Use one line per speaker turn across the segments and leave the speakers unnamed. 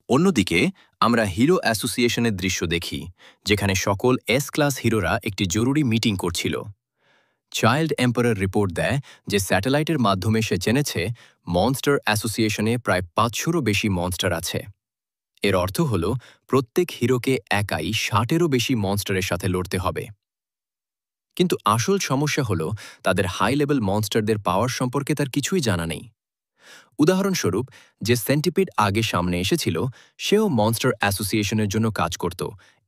অন্যদিকে আমরা হিরো অ্যাসোসিয়েশনের দৃশ্য দেখি, যেখানে সকল এস ক্লাস হিরোরা একটি জরুরি মিটিং করছিল। চাইল্ড এম্পারার রিপোর্ট দেয় যে স্যাটেলাইটের মাধ্যমে সে জেনেছে মনস্টার অ্যাসোসিয়েশনে প্রায় ৫০০-রও বেশি মনস্টার আছে। এর অর্থ হল প্রত্যেক হিরোকে একাই ৬০-এরও বেশি মনস্টারের সাথে লড়তে হবে। কিন্তু আসল সমস্যা হল তাদের হাই লেভেল মনস্টারদের পাওয়ার সম্পর্কে তার কিছুই জানা নেই। উদাহরণস্বরূপ, যে সেন্টিপিড আগে সামনে এসেছিল সেও মনস্টার অ্যাসোসিয়েশনের জন্য কাজ করত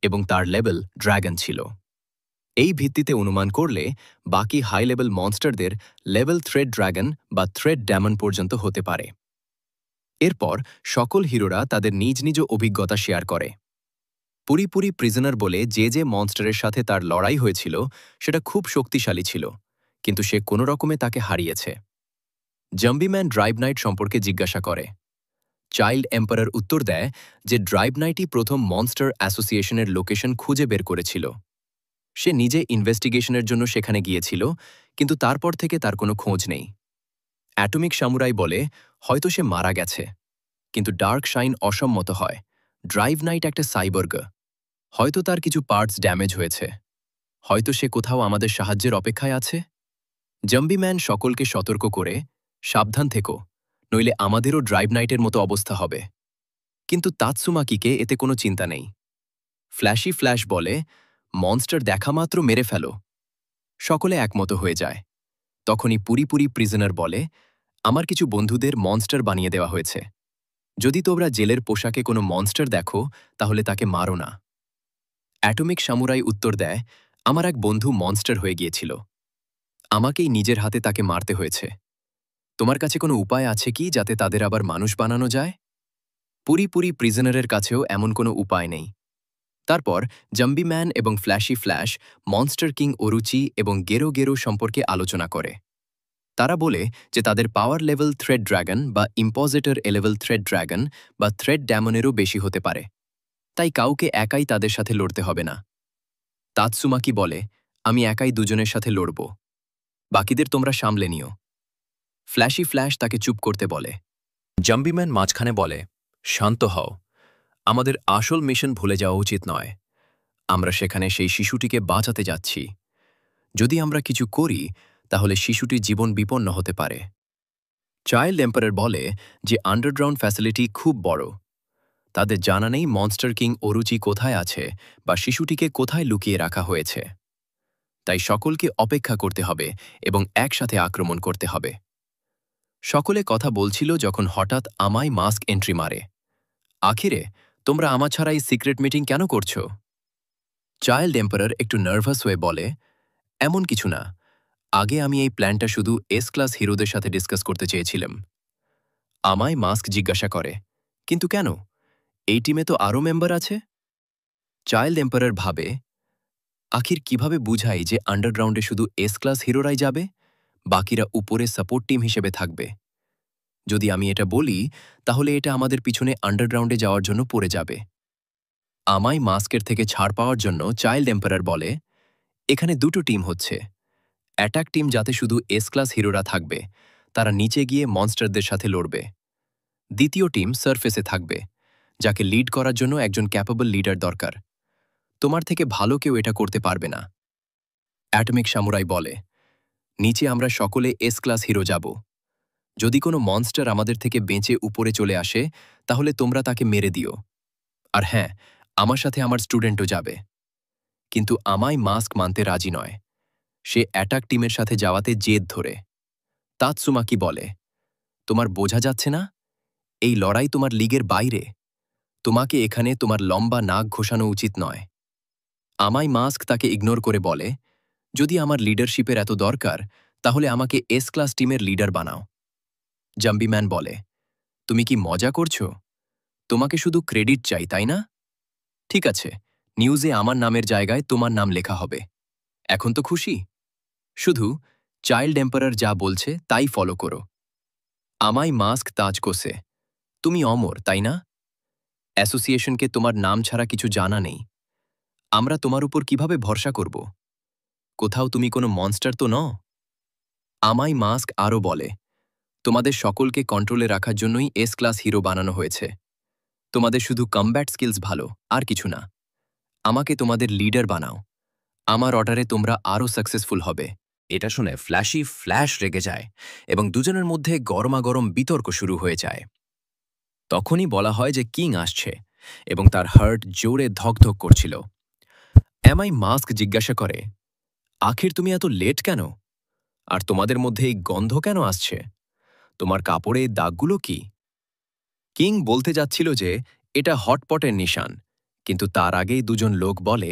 এবং তার লেভেল ড্র্যাগন ছিল। এই ভিত্তিতে অনুমান করলে বাকি হাই লেভেল মনস্টারদের লেভেল থ্রেড ড্র্যাগন বা থ্রেড ড্যামন পর্যন্ত হতে পারে। এরপর সকল হিরোরা তাদের নিজ নিজ অভিজ্ঞতা শেয়ার করে। পুরিপুরি প্রিজনার বলে যে মনস্টারের সাথে তার লড়াই হয়েছিল সেটা খুব শক্তিশালী ছিল, কিন্তু সে কোনো রকমে তাকে হারিয়েছে। জাম্বিম্যান ড্রাইভ নাইট সম্পর্কে জিজ্ঞাসা করে। চাইল্ড এম্পারার উত্তর দেয় যে ড্রাইভ নাইটই প্রথম মনস্টার অ্যাসোসিয়েশনের লোকেশন খুঁজে বের করেছিল। সে নিজে ইনভেস্টিগেশনের জন্য সেখানে গিয়েছিল, কিন্তু তারপর থেকে তার কোনো খোঁজ নেই। অ্যাটমিক সামুরাই বলে হয়তো সে মারা গেছে, কিন্তু ডার্ক শাইন অসম্মত হয়। ড্রাইভ নাইট একটা সাইবর্গ, হয়তো তার কিছু পার্টস ড্যামেজ হয়েছে, হয়তো সে কোথাও আমাদের সাহায্যের অপেক্ষায় আছে। জাম্বিম্যান সকলকে সতর্ক করে, সাবধান থেকো, নইলে আমাদেরও ড্রাইভ নাইটের মতো অবস্থা হবে। কিন্তু তাৎসুমাকিকে এতে কোনো চিন্তা নেই। ফ্ল্যাশি ফ্ল্যাশ বলে, মনস্টার দেখা মাত্র মেরে ফেলো। সকলে একমত হয়ে যায়। তখনই পুরিপুরি প্রিজনার বলে, আমার কিছু বন্ধুদের মনস্টার বানিয়ে দেওয়া হয়েছে। যদি তোমরা জেলের পোশাকে কোনো মনস্টার দেখো তাহলে তাকে মারো না। অ্যাটমিক সামুরাই উত্তর দেয়, আমার এক বন্ধু মনস্টার হয়ে গিয়েছিল, আমাকেই নিজের হাতে তাকে মারতে হয়েছে। তোমার কাছে কোনো উপায় আছে কি যাতে তাদের আবার মানুষ বানানো যায়? পুরিপুরি প্রিজনারের কাছেও এমন কোনো উপায় নেই। তারপর জাম্বিম্যান এবং ফ্ল্যাশি ফ্ল্যাশ মনস্টার কিং ওরুচি এবং গেরো গেরো সম্পর্কে আলোচনা করে। তারা বলে যে তাদের পাওয়ার লেভেল থ্রেড ড্র্যাগন বা ইম্পোজিটর লেভেল থ্রেড ড্র্যাগন বা থ্রেড ড্যামনেরও বেশি হতে পারে, তাই কাউকে একাই তাদের সাথে লড়তে হবে না। তাৎসুমাকি বলে, আমি একাই দুজনের সাথে লড়ব, বাকিদের তোমরা সামলে নিও। ফ্ল্যাশি ফ্ল্যাশ তাকে চুপ করতে বলে। জাম্বিম্যান মাঝখানে বলে, শান্ত হও, আমাদের আসল মিশন ভুলে যাওয়া উচিত নয়। আমরা সেখানে সেই শিশুটিকে বাঁচাতে যাচ্ছি। যদি আমরা কিছু করি তাহলে শিশুটির জীবন বিপন্ন হতে পারে। চাইল্ড এম্পারার বলে যে আন্ডারগ্রাউন্ড ফ্যাসিলিটি খুব বড়। তাদের জানা নেই মনস্টার কিং ওরুচি কোথায় আছে বা শিশুটিকে কোথায় লুকিয়ে রাখা হয়েছে। তাই সকলকে অপেক্ষা করতে হবে এবং একসাথে আক্রমণ করতে হবে। সকলে কথা বলছিল যখন হঠাৎ আমায় মাস্ক এন্ট্রি মারে। আখিরে তোমরা আমা ছাড়াই সিক্রেট মিটিং কেন করছো? চাইল্ড এম্পারার একটু নার্ভাস হয়ে বলে, এমন কিছু না, আগে আমি এই প্ল্যানটা শুধু এস ক্লাস হিরোদের সাথে ডিসকাস করতে চেয়েছিলাম। আমায় মাস্ক জিজ্ঞাসা করে, কিন্তু কেন? এই টিমে তো আরও মেম্বার আছে। চাইল্ড এম্পারার ভাবে, আখির কিভাবে বুঝাই যে আন্ডারগ্রাউন্ডে শুধু এস ক্লাস হিরোরাই যাবে, বাকিরা উপরে সাপোর্ট টিম হিসেবে থাকবে। যদি আমি এটা বলি তাহলে এটা আমাদের পিছনে আন্ডারগ্রাউন্ডে যাওয়ার জন্য পড়ে যাবে। আমায় মাস্কের থেকে ছাড় পাওয়ার জন্য চাইল্ড এম্পারার বলে, এখানে দুটো টিম হচ্ছে। অ্যাটাক টিম যাতে শুধু এস ক্লাস হিরোরা থাকবে, তারা নিচে গিয়ে মনস্টারদের সাথে লড়বে। দ্বিতীয় টিম সারফেসে থাকবে, যাকে লিড করার জন্য একজন ক্যাপেবল লিডার দরকার। তোমার থেকে ভালো কেউ এটা করতে পারবে না। অ্যাটমিক সামুরাই বলে, নিচে আমরা সকলে এস ক্লাস হিরো যাব। যদি কোনো মনস্টার আমাদের থেকে বেঁচে উপরে চলে আসে তাহলে তোমরা তাকে মেরে দিও। আর হ্যাঁ, আমার সাথে আমার স্টুডেন্টও যাবে। কিন্তু আমায় মাস্ক মানতে রাজি নয়। সে অ্যাটাক টিমের সাথে যাওয়াতে জেদ ধরে। তাৎসুমাকি বলে, তোমার বোঝা যাচ্ছে না? এই লড়াই তোমার লিগের বাইরে। তোমাকে এখানে তোমার লম্বা নাক ঘোষানো উচিত নয়। আমায় মাস্ক তাকে ইগনোর করে বলে, যদি আমার লিডারশিপের এত দরকার তাহলে আমাকে এস ক্লাস টিমের লিডার বানাও। জাম্বিম্যান বলে, তুমি কি মজা করছো? তোমাকে শুধু ক্রেডিট চাই, তাই না? ঠিক আছে, নিউজে আমার নামের জায়গায় তোমার নাম লেখা হবে। এখন তো খুশি? শুধু চাইল্ড এম্পারার যা বলছে তাই ফলো করো। আমায় মাস্ক তাজ কোসে, তুমি অমর, তাই না? অ্যাসোসিয়েশনকে তোমার নাম ছাড়া কিছু জানা নেই। আমরা তোমার উপর কিভাবে ভরসা করব? কোথাও তুমি কোনো মনস্টার তো নও। আমায় মাস্ক আরও বলে, তোমাদের সকলকে কন্ট্রোলে রাখার জন্যই এস ক্লাস হিরো বানানো হয়েছে। তোমাদের শুধু কমব্যাট স্কিলস ভালো, আর কিছু না। আমাকে তোমাদের লিডার বানাও। আমার অর্ডারে তোমরা আরও সাকসেসফুল হবে। এটা শুনে ফ্ল্যাশ রেগে যায় এবং দুজনের মধ্যে গরমাগরম বিতর্ক শুরু হয়ে যায়। তখনই বলা হয় যে কিং আসছে এবং তার হার্ট জোরে ধকধক করছিল। এমআই মাস্ক জিজ্ঞাসা করে, আখির তুমি এত লেট কেন? আর তোমাদের মধ্যে এই গন্ধ কেন আসছে? তোমার কাপড়ে এই দাগগুলো কি? কিং বলতে যাচ্ছিল যে এটা হটপটের নিশান, কিন্তু তার আগেই দুজন লোক বলে,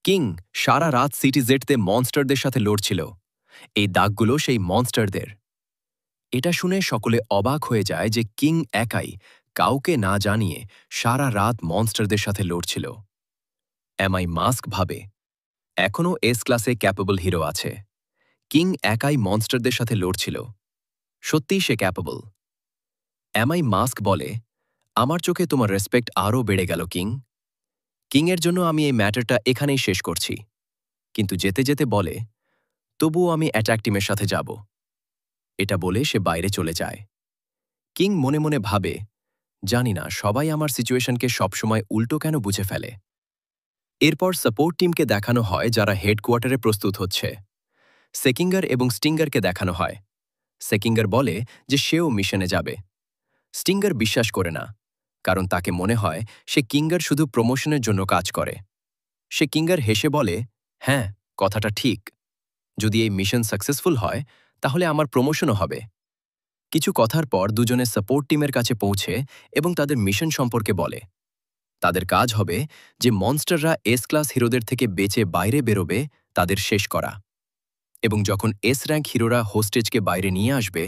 কিং সারা রাত সিটি জেডতে মনস্টারদের সাথে লড়ছিল। এই দাগগুলো সেই মনস্টারদের। এটা শুনে সকলে অবাক হয়ে যায় যে কিং একাই, কাউকে না জানিয়ে সারা রাত মনস্টারদের সাথে লড়ছিল। এমআই মাস্ক ভাবে, এখনও এস ক্লাসে ক্যাপেবল হিরো আছে। কিং একাই মনস্টারদের সাথে লড়ছিল। সত্যিই সে ক্যাপেবল। এমআই মাস্ক বলে, আমার চোখে তোমার রেসপেক্ট আরও বেড়ে গেল কিং। কিংয়ের জন্য আমি এই ম্যাটারটা এখানেই শেষ করছি। কিন্তু যেতে যেতে বলে, তবুও আমি অ্যাটাক টিমের সাথে যাব। এটা বলে সে বাইরে চলে যায়। কিং মনে মনে ভাবে, জানি না সবাই আমার সিচুয়েশনকে সবসময় উল্টো কেন বুঝে ফেলে। এরপর সাপোর্ট টিমকে দেখানো হয় যারা হেডকোয়ার্টারে প্রস্তুত হচ্ছে। সেকিঙ্গার এবং স্টিঙ্গারকে দেখানো হয়। সেকিঙ্গার বলে যে সেও মিশনে যাবে। স্টিঙ্গার বিশ্বাস করে না, কারণ তাকে মনে হয় সে কিঙ্গার শুধু প্রমোশনের জন্য কাজ করে। সে কিঙ্গার হেসে বলে, হ্যাঁ, কথাটা ঠিক। যদি এই মিশন সাকসেসফুল হয় তাহলে আমার প্রমোশনও হবে। কিছু কথার পর দুজনে সাপোর্ট টিমের কাছে পৌঁছে এবং তাদের মিশন সম্পর্কে বলে। তাদের কাজ হবে যে মনস্টাররা এস ক্লাস হিরোদের থেকে বেঁচে বাইরে বেরোবে তাদের শেষ করা, এবং যখন এস র্যাঙ্ক হিরোরা হোস্টেজকে বাইরে নিয়ে আসবে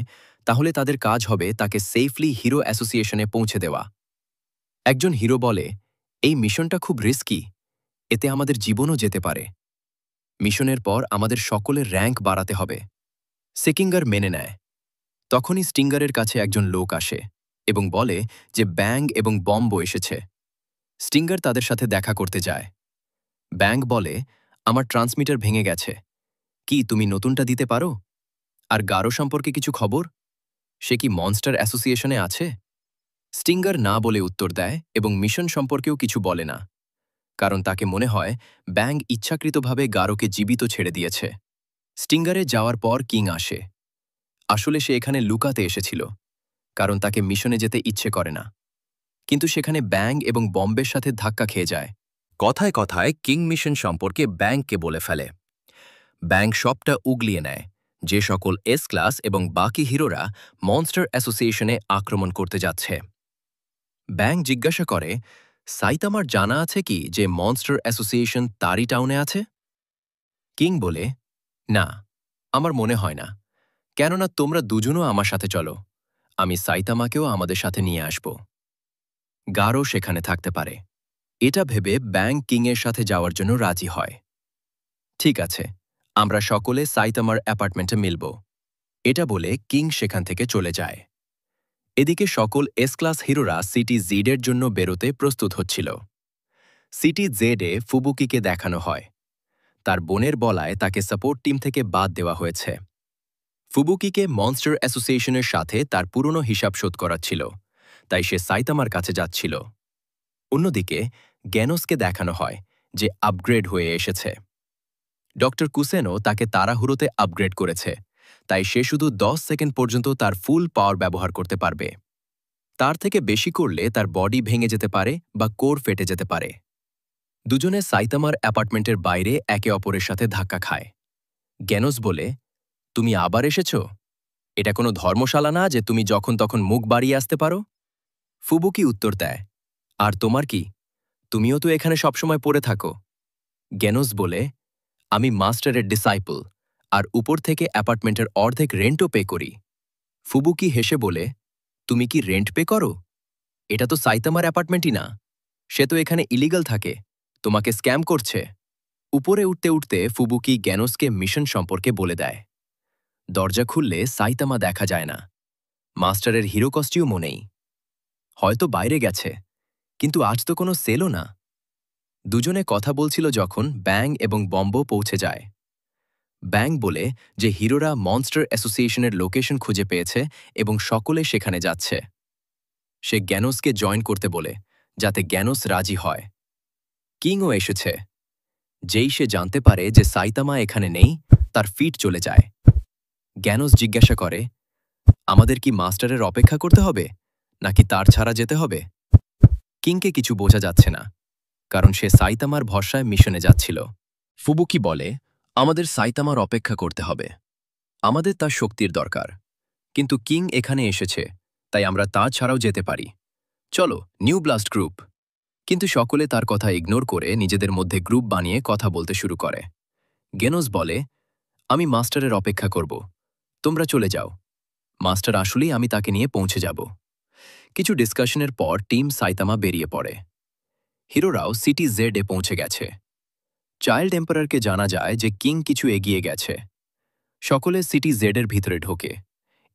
তাহলে তাদের কাজ হবে তাকে সেফলি হিরো অ্যাসোসিয়েশনে পৌঁছে দেওয়া। একজন হিরো বলে, এই মিশনটা খুব রিস্কি, এতে আমাদের জীবনও যেতে পারে। মিশনের পর আমাদের সকলের র্যাঙ্ক বাড়াতে হবে। সেকিঙ্গার মেনে নেয়। তখনই স্টিঙ্গারের কাছে একজন লোক আসে এবং বলে যে ব্যাং এবং বম্বো এসেছে। স্টিঙ্গার তাদের সাথে দেখা করতে যায়। ব্যাং বলে, আমার ট্রান্সমিটার ভেঙে গেছে, কি তুমি নতুনটা দিতে পারো? আর গারো সম্পর্কে কিছু খবর? সে কি মনস্টার অ্যাসোসিয়েশনে আছে? স্টিঙ্গার না বলে উত্তর দেয় এবং মিশন সম্পর্কেও কিছু বলে না, কারণ তাকে মনে হয় ব্যাং ইচ্ছাকৃতভাবে গারোকে জীবিত ছেড়ে দিয়েছে। স্টিঙ্গারে যাওয়ার পর কিং আসে। আসলে সে এখানে লুকাতে এসেছিল, কারণ তাকে মিশনে যেতে ইচ্ছে করে না। কিন্তু সেখানে ব্যাং এবং বম্বের সাথে ধাক্কা খেয়ে যায়। কথায় কথায় কিং মিশন সম্পর্কে ব্যাংকে বলে ফেলে। ব্যাং সবটা উগলিয়ে নেয় যে সকল এস ক্লাস এবং বাকি হিরোরা মনস্টার অ্যাসোসিয়েশনে আক্রমণ করতে যাচ্ছে। ব্যাং জিজ্ঞাসা করে, সাইতামার জানা আছে কি যে মনস্টার অ্যাসোসিয়েশন তারই টাউনে আছে? কিং বলে, না, আমার মনে হয় না, কেননা তোমরা দুজনও আমার সাথে চলো, আমি সাইতামাকেও আমাদের সাথে নিয়ে আসব। গারো সেখানে থাকতে পারে। এটা ভেবে ব্যাং কিংয়ের সাথে যাওয়ার জন্য রাজি হয়। ঠিক আছে, আমরা সকলে সাইতামার অ্যাপার্টমেন্টে মিলব। এটা বলে কিং সেখান থেকে চলে যায়। এদিকে সকল এস ক্লাস হিরোরা সিটি জেডের জন্য বেরোতে প্রস্তুত হচ্ছিল। সিটি জেডে ফুবুকিকে দেখানো হয়। তার বোনের বলায় তাকে সাপোর্ট টিম থেকে বাদ দেওয়া হয়েছে। ফুবুকিকে মনস্টার অ্যাসোসিয়েশনের সাথে তার পুরনো হিসাব শোধ করাচ্ছিল, তাই সে সাইতামার কাছে যাচ্ছিল। অন্যদিকে গ্যানোসকে দেখানো হয় যে আপগ্রেড হয়ে এসেছে। ডক্টর কুসেনো তাকে তাড়াহুড়োতে আপগ্রেড করেছে, তাই সে শুধু 10 সেকেন্ড পর্যন্ত তার ফুল পাওয়ার ব্যবহার করতে পারবে। তার থেকে বেশি করলে তার বডি ভেঙে যেতে পারে বা কোর ফেটে যেতে পারে। দুজনে সাইতামার অ্যাপার্টমেন্টের বাইরে একে অপরের সাথে ধাক্কা খায়। গ্যানোস বলে, তুমি আবার এসেছ? এটা কোনো ধর্মশালা না যে তুমি যখন তখন মুখ বাড়িয়ে আসতে পারো। ফুবুকি উত্তর দেয়, আর তোমার কি, তুমিও তো এখানে সবসময় পড়ে থাকো। গ্যানোস বলে, আমি মাস্টারের ডিসাইপল, আর উপর থেকে অ্যাপার্টমেন্টের অর্ধেক রেন্টও পে করি। ফুবুকি হেসে বলে, তুমি কি রেন্ট পে করো? এটা তো সাইতামার অ্যাপার্টমেন্টই না, সে তো এখানে ইলিগাল থাকে, তোমাকে স্ক্যাম করছে। উপরে উঠতে উঠতে ফুবুকি গ্যানোসকে মিশন সম্পর্কে বলে দেয়। দরজা খুললে সাইতামা দেখা যায় না। মাস্টারের হিরো কস্টিউমও নেই। হয়তো বাইরে গেছে, কিন্তু আজ তো কোনো সেলও না। দুজনে কথা বলছিল যখন ব্যাং এবং বম্বো পৌঁছে যায়। ব্যাং বলে যে হিরোরা মনস্টার অ্যাসোসিয়েশনের লোকেশন খুঁজে পেয়েছে এবং সকলে সেখানে যাচ্ছে। সে গ্যানোসকে জয়েন করতে বলে, যাতে জ্ঞানোস রাজি হয়। কিংও এসেছে। যেই সে জানতে পারে যে সাইতামা এখানে নেই, তার ফিট চলে যায়। জ্ঞানোস জিজ্ঞাসা করে, আমাদের কি মাস্টারের অপেক্ষা করতে হবে, নাকি তার ছাড়া যেতে হবে? কিংকে কিছু বোঝা যাচ্ছে না, কারণ সে সাইতামার ভরসায় মিশনে যাচ্ছিল। ফুবুকি বলে, আমাদের সাইতামার অপেক্ষা করতে হবে। আমাদের তার শক্তির দরকার। কিন্তু কিং এখানে এসেছে, তাই আমরা তা ছাড়াও যেতে পারি। চলো, নিউ ব্লাস্ট গ্রুপ। কিন্তু সকলে তার কথা ইগনোর করে নিজেদের মধ্যে গ্রুপ বানিয়ে কথা বলতে শুরু করে। গেনোস বলে, আমি মাস্টারের অপেক্ষা করব। তোমরা চলে যাও। মাস্টার আসলেই আমি তাকে নিয়ে পৌঁছে যাব। কিছু ডিসকাশনের পর টিম সাইতামা বেরিয়ে পড়ে। হিরোরাও সিটি জেড-এ পৌঁছে গেছে। চাইল্ড এম্পারারকে জানা যায় যে কিং কিছু এগিয়ে গেছে। সকলে সিটি জেড-এর ভিতরে ঢোকে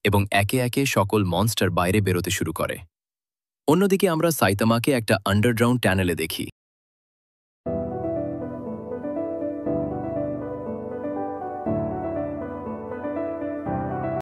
এবং একে একে সকল মনস্টার বাইরে বেরোতে শুরু করে। অন্যদিকে আমরা সাইতামাকে একটা আন্ডারগ্রাউন্ড ট্যানেলে দেখি।